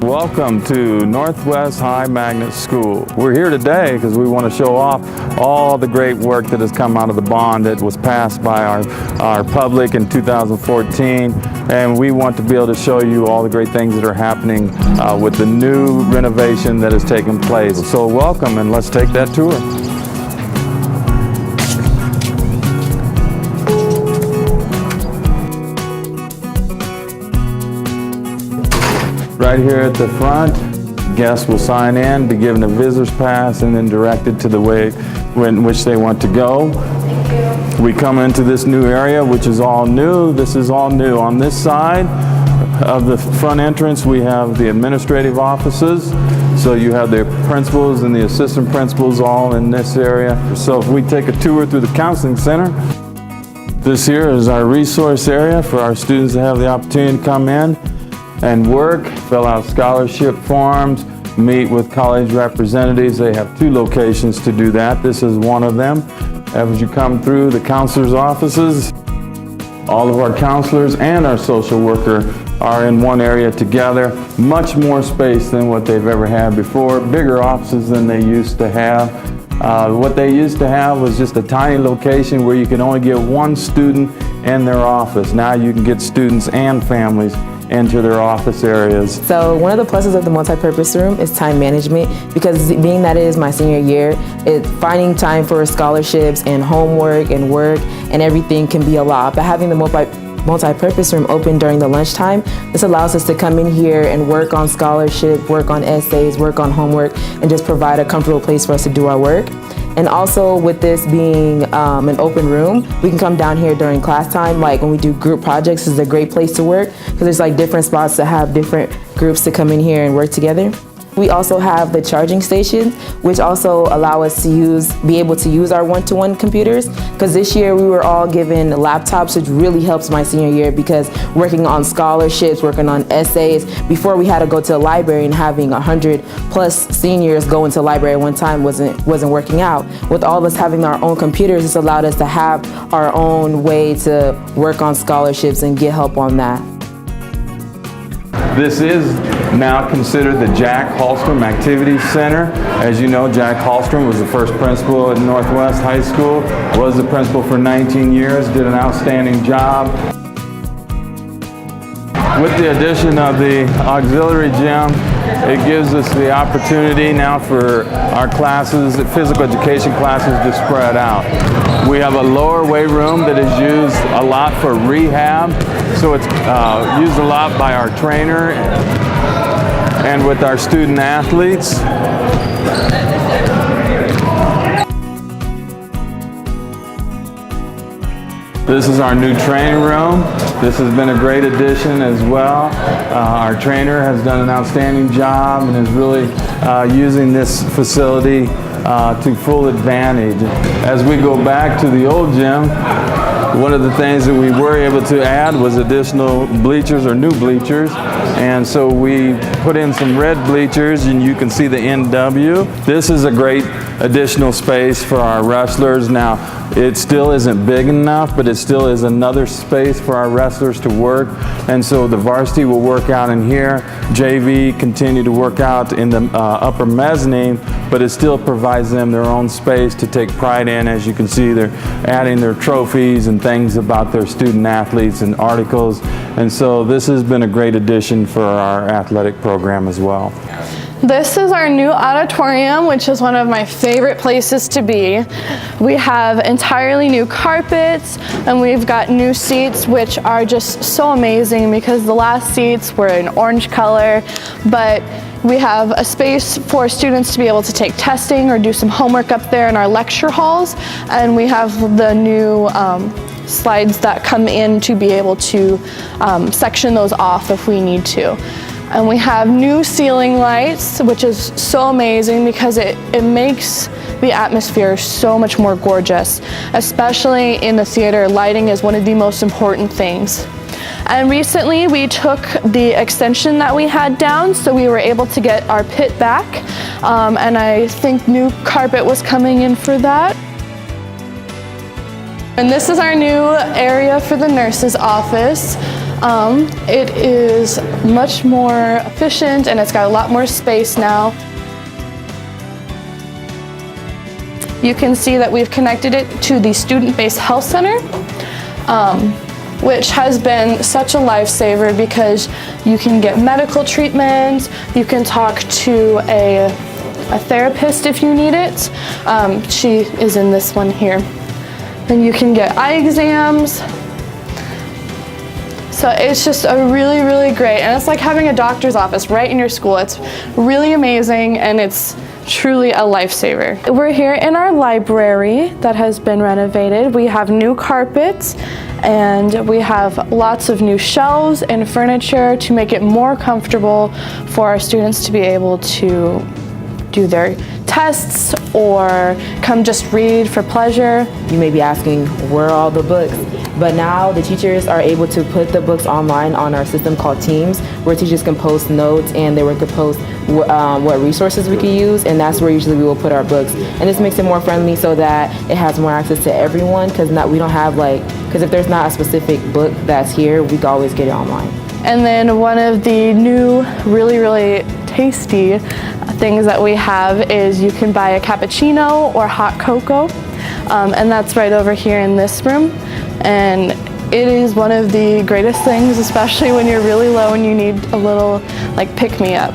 Welcome to Northwest High Magnet School. We're here today because we want to show off all the great work that has come out of the bond that was passed by our public in 2014, and we want to be able to show you all the great things that are happening with the new renovation that has taken place. So welcome, and let's take that tour. Right here at the front, guests will sign in, be given a visitor's pass, and then directed to the way in which they want to go. We come into this new area, which is all new. This is all new. On this side of the front entrance, we have the administrative offices. So you have the principals and the assistant principals all in this area. So if we take a tour through the counseling center, this here is our resource area for our students to have the opportunity to come in and work, fill out scholarship forms, meet with college representatives. They have two locations to do that. This is one of them. As you come through the counselor's offices, all of our counselors and our social worker are in one area together. Much more space than what they've ever had before, bigger offices than they used to have. What they used to have was just a tiny location where you could only get one student in their office. Now you can get students and families into their office areas. So one of the pluses of the multi-purpose room is time management, because being that it is my senior year, finding time for scholarships and homework and work and everything can be a lot. But having the multi-purpose room open during the lunchtime, this allows us to come in here and work on scholarship, work on essays, work on homework, and just provide a comfortable place for us to do our work. And also with this being an open room, we can come down here during class time. Like when we do group projects, this is a great place to work because there's like different spots to have different groups to come in here and work together. We also have the charging stations, which also allow us to be able to use our one-to-one computers. Because this year we were all given laptops, which really helps my senior year because working on scholarships, working on essays, before we had to go to the library and having 100+ seniors go into the library at one time wasn't working out. With all of us having our own computers, this allowed us to have our own way to work on scholarships and get help on that. This is now considered the Jack Hallstrom Activities Center. As you know, Jack Hallstrom was the first principal at Northwest High School, was the principal for 19 years, did an outstanding job. With the addition of the auxiliary gym, it gives us the opportunity now for our classes, physical education classes, to spread out. We have a lower weight room that is used a lot for rehab, so it's used a lot by our trainer and with our student athletes. This is our new training room. This has been a great addition as well. Our trainer has done an outstanding job and is really using this facility to full advantage. As we go back to the old gym, one of the things that we were able to add was additional bleachers or new bleachers, and so we put in some red bleachers, and you can see the NW. This is a great additional space for our wrestlers. Now, it still isn't big enough, but it still is another space for our wrestlers to work, and so the varsity will work out in here. JV continue to work out in the upper mezzanine, but it still provides them their own space to take pride in. As you can see, they're adding their trophies and things about their student athletes and articles, and so this has been a great addition for our athletic program as well. This is our new auditorium, which is one of my favorite places to be. We have entirely new carpets, and we've got new seats, which are just so amazing because the last seats were an orange color, but we have a space for students to be able to take testing or do some homework up there in our lecture halls, and we have the new slides that come in to be able to section those off if we need to. And we have new ceiling lights, which is so amazing because it makes the atmosphere so much more gorgeous. Especially in the theater, lighting is one of the most important things. And recently we took the extension that we had down, so we were able to get our pit back. And I think new carpet was coming in for that. And this is our new area for the nurse's office. It is much more efficient and it's got a lot more space now. You can see that we've connected it to the student-based health center, which has been such a lifesaver because you can get medical treatment, you can talk to a therapist if you need it. She is in this one here. Then you can get eye exams. So it's just a really, really great, and it's like having a doctor's office right in your school. It's really amazing and it's truly a lifesaver. We're here in our library that has been renovated. We have new carpets and we have lots of new shelves and furniture to make it more comfortable for our students to be able to do their tests or come just read for pleasure. You may be asking, where are all the books? But now the teachers are able to put the books online on our system called Teams, where teachers can post notes and they can post what resources we can use, and that's where usually we will put our books. And this makes it more friendly so that it has more access to everyone, because we don't have because if there's not a specific book that's here, we can always get it online. And then one of the new really, really tasty things that we have is you can buy a cappuccino or hot cocoa, and that's right over here in this room. And it is one of the greatest things, especially when you're really low and you need a little pick-me-up.